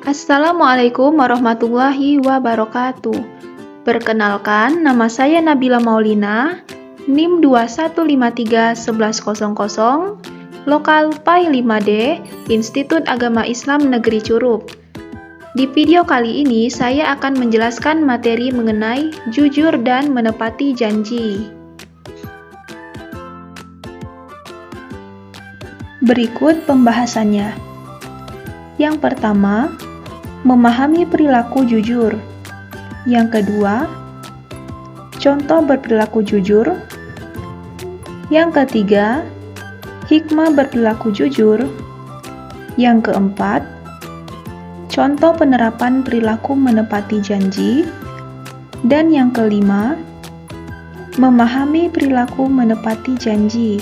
Assalamualaikum warahmatullahi wabarakatuh. Perkenalkan, nama saya Nabila Maulina, NIM 21531100, Lokal PAI 5D, Institut Agama Islam Negeri Curup. Di video kali ini, saya akan menjelaskan materi mengenai jujur dan menepati janji. Berikut pembahasannya. Yang pertama, memahami perilaku jujur. Yang kedua, contoh berperilaku jujur. Yang ketiga, hikmah berperilaku jujur. Yang keempat, contoh penerapan perilaku menepati janji. Dan yang kelima, memahami perilaku menepati janji.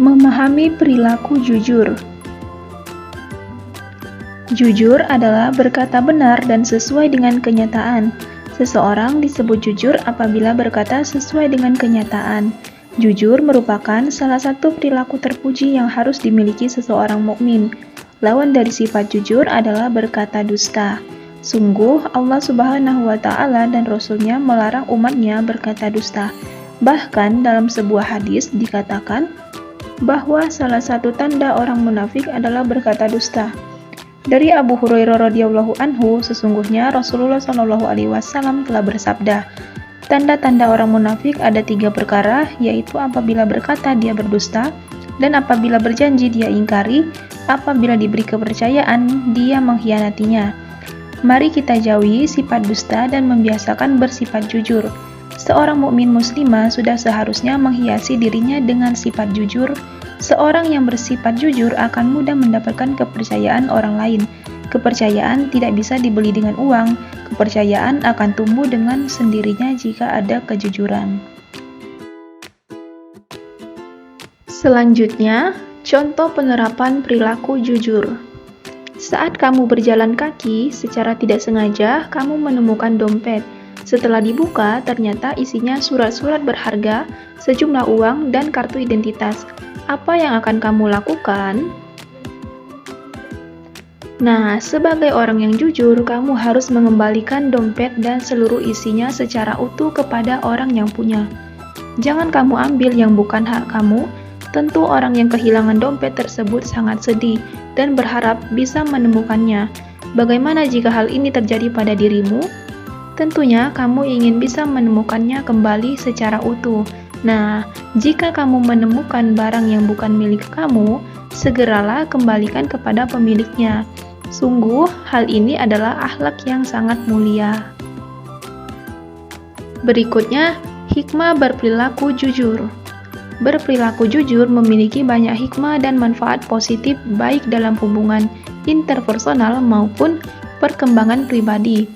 Memahami perilaku jujur. Jujur adalah berkata benar dan sesuai dengan kenyataan. Seseorang disebut jujur apabila berkata sesuai dengan kenyataan. Jujur merupakan salah satu perilaku terpuji yang harus dimiliki seseorang mukmin. Lawan dari sifat jujur adalah berkata dusta. Sungguh Allah Subhanahu wa Ta'ala dan Rasul-Nya melarang umatnya berkata dusta. Bahkan dalam sebuah hadis dikatakan bahwa salah satu tanda orang munafik adalah berkata dusta. Dari Abu Hurairah radhiyallahu anhu, sesungguhnya Rasulullah shallallahu alaihi wasallam telah bersabda, tanda-tanda orang munafik ada 3 perkara, yaitu apabila berkata dia berdusta, dan apabila berjanji dia ingkari, apabila diberi kepercayaan dia mengkhianatinya. Mari kita jauhi sifat dusta dan membiasakan bersifat jujur. Seorang mukmin muslimah sudah seharusnya menghiasi dirinya dengan sifat jujur. Seorang yang bersifat jujur akan mudah mendapatkan kepercayaan orang lain. Kepercayaan tidak bisa dibeli dengan uang. Kepercayaan akan tumbuh dengan sendirinya jika ada kejujuran. Selanjutnya, contoh penerapan perilaku jujur. Saat kamu berjalan kaki, secara tidak sengaja kamu menemukan dompet. Setelah dibuka, ternyata isinya surat-surat berharga, sejumlah uang, dan kartu identitas. Apa yang akan kamu lakukan? Nah, sebagai orang yang jujur, kamu harus mengembalikan dompet dan seluruh isinya secara utuh kepada orang yang punya. Jangan kamu ambil yang bukan hak kamu. Tentu orang yang kehilangan dompet tersebut sangat sedih dan berharap bisa menemukannya. Bagaimana jika hal ini terjadi pada dirimu? Tentunya kamu ingin bisa menemukannya kembali secara utuh. Nah, jika kamu menemukan barang yang bukan milik kamu, segeralah kembalikan kepada pemiliknya. Sungguh, hal ini adalah akhlak yang sangat mulia. Berikutnya, hikmah berperilaku jujur. Berperilaku jujur memiliki banyak hikmah dan manfaat positif baik dalam hubungan interpersonal maupun perkembangan pribadi.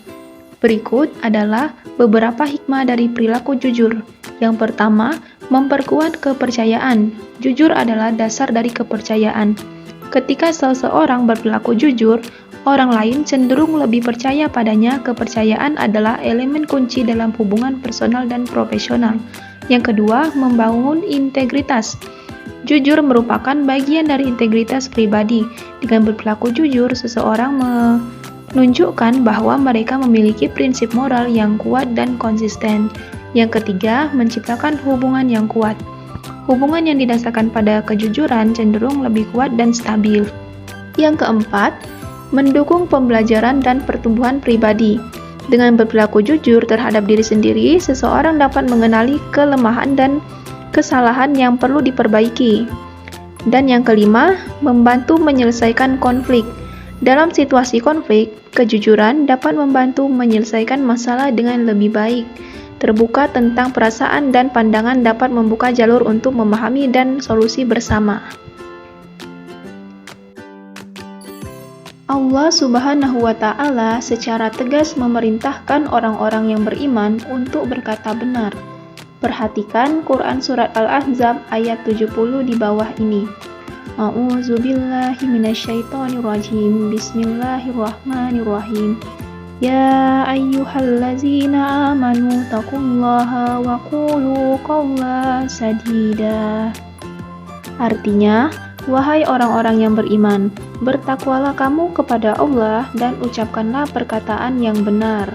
Berikut adalah beberapa hikmah dari perilaku jujur. Yang pertama, memperkuat kepercayaan. Jujur adalah dasar dari kepercayaan. Ketika seseorang berperilaku jujur, orang lain cenderung lebih percaya padanya. Kepercayaan adalah elemen kunci dalam hubungan personal dan profesional. Yang kedua, membangun integritas. Jujur merupakan bagian dari integritas pribadi. Dengan berperilaku jujur, seseorang menunjukkan bahwa mereka memiliki prinsip moral yang kuat dan konsisten. Yang ketiga, menciptakan hubungan yang kuat. Hubungan yang didasarkan pada kejujuran cenderung lebih kuat dan stabil. Yang keempat, mendukung pembelajaran dan pertumbuhan pribadi. Dengan berperilaku jujur terhadap diri sendiri, seseorang dapat mengenali kelemahan dan kesalahan yang perlu diperbaiki. Dan yang kelima, membantu menyelesaikan konflik. Dalam situasi konflik, kejujuran dapat membantu menyelesaikan masalah dengan lebih baik. Terbuka tentang perasaan dan pandangan dapat membuka jalur untuk memahami dan solusi bersama. Allah Subhanahu wa Ta'ala secara tegas memerintahkan orang-orang yang beriman untuk berkata benar. Perhatikan Quran Surat Al-Ahzab ayat 70 di bawah ini. A'udzubillahi minasyaitonirrajim. Bismillahirrahmanirrahim. Ya ayyuhallazina amanu taqullaha wa qulu qawlan sadida. Artinya, Wahai orang-orang yang beriman, bertakwalah kamu kepada Allah dan ucapkanlah perkataan yang benar.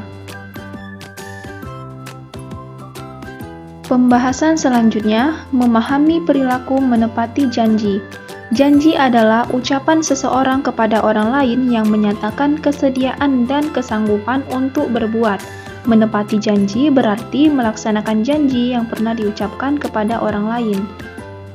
Pembahasan selanjutnya, memahami perilaku menepati janji. Janji adalah ucapan seseorang kepada orang lain yang menyatakan kesediaan dan kesanggupan untuk berbuat. Menepati janji berarti melaksanakan janji yang pernah diucapkan kepada orang lain.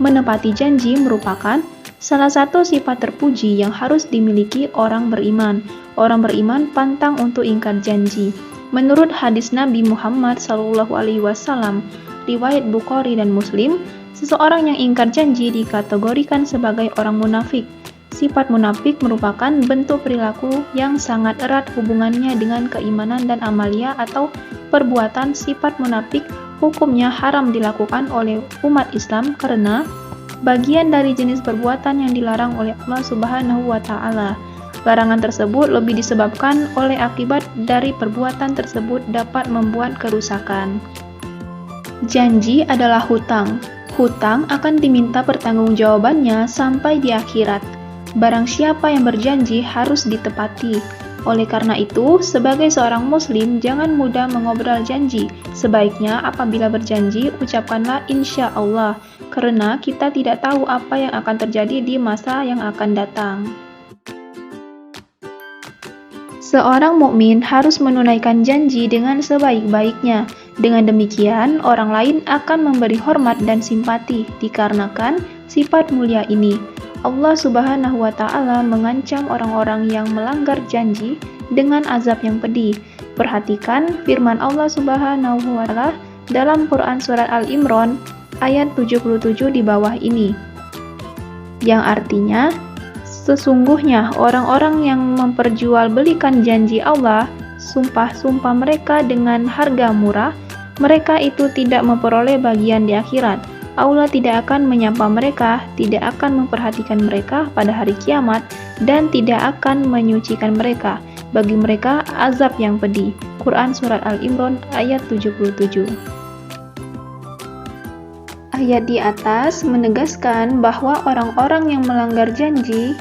Menepati janji merupakan salah satu sifat terpuji yang harus dimiliki orang beriman. Orang beriman pantang untuk ingkar janji. Menurut hadis Nabi Muhammad SAW, riwayat Bukhari dan Muslim, seseorang yang ingkar janji dikategorikan sebagai orang munafik. Sifat munafik merupakan bentuk perilaku yang sangat erat hubungannya dengan keimanan dan amalia atau perbuatan. Sifat munafik hukumnya haram dilakukan oleh umat Islam karena bagian dari jenis perbuatan yang dilarang oleh Allah Subhanahu wa Ta'ala. Larangan tersebut lebih disebabkan oleh akibat dari perbuatan tersebut dapat membuat kerusakan. Janji adalah hutang. Hutang akan diminta pertanggungjawabannya sampai di akhirat. Barang siapa yang berjanji harus ditepati. Oleh karena itu, sebagai seorang muslim jangan mudah mengobrol janji. Sebaiknya apabila berjanji, ucapkanlah insya Allah, karena kita tidak tahu apa yang akan terjadi di masa yang akan datang. Seorang mukmin harus menunaikan janji dengan sebaik-baiknya. Dengan demikian, orang lain akan memberi hormat dan simpati dikarenakan sifat mulia ini. Allah Subhanahu wa Ta'ala mengancam orang-orang yang melanggar janji dengan azab yang pedih. Perhatikan firman Allah Subhanahu wa Ta'ala dalam Quran Surat Al-Imran ayat 77 di bawah ini, yang artinya, sesungguhnya orang-orang yang memperjualbelikan janji Allah, sumpah-sumpah mereka dengan harga murah, mereka itu tidak memperoleh bagian di akhirat. Allah tidak akan menyapa mereka, tidak akan memperhatikan mereka pada hari kiamat, dan tidak akan menyucikan mereka. Bagi mereka azab yang pedih. Quran Surat Al-Imran ayat 77. Ayat di atas menegaskan bahwa orang-orang yang melanggar janji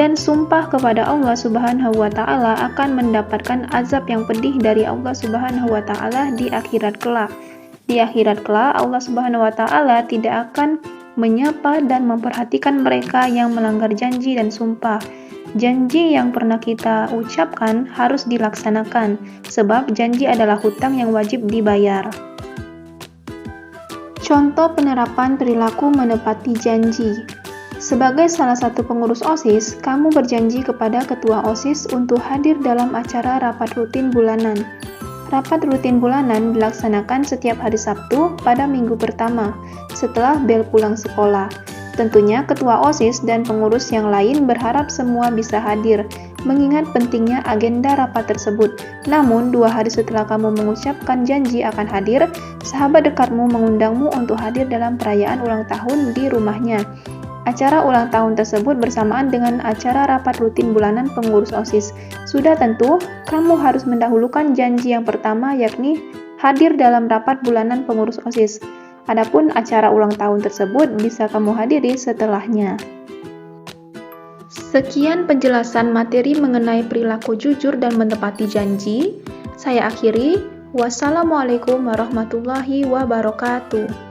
dan sumpah kepada Allah Subhanahu wa Ta'ala akan mendapatkan azab yang pedih dari Allah Subhanahu wa Ta'ala di akhirat kelak. Di akhirat kelak, Allah Subhanahu wa Ta'ala tidak akan menyapa dan memperhatikan mereka yang melanggar janji dan sumpah. Janji yang pernah kita ucapkan harus dilaksanakan, sebab janji adalah hutang yang wajib dibayar. Contoh penerapan perilaku menepati janji. Sebagai salah satu pengurus OSIS, kamu berjanji kepada ketua OSIS untuk hadir dalam acara rapat rutin bulanan. Rapat rutin bulanan dilaksanakan setiap hari Sabtu pada minggu pertama, setelah bel pulang sekolah. Tentunya ketua OSIS dan pengurus yang lain berharap semua bisa hadir, mengingat pentingnya agenda rapat tersebut. Namun, 2 hari setelah kamu mengucapkan janji akan hadir, sahabat dekatmu mengundangmu untuk hadir dalam perayaan ulang tahun di rumahnya. Acara ulang tahun tersebut bersamaan dengan acara rapat rutin bulanan pengurus OSIS. Sudah tentu, kamu harus mendahulukan janji yang pertama, yakni hadir dalam rapat bulanan pengurus OSIS. Adapun acara ulang tahun tersebut bisa kamu hadiri setelahnya. Sekian penjelasan materi mengenai perilaku jujur dan menepati janji. Saya akhiri. Wassalamualaikum warahmatullahi wabarakatuh.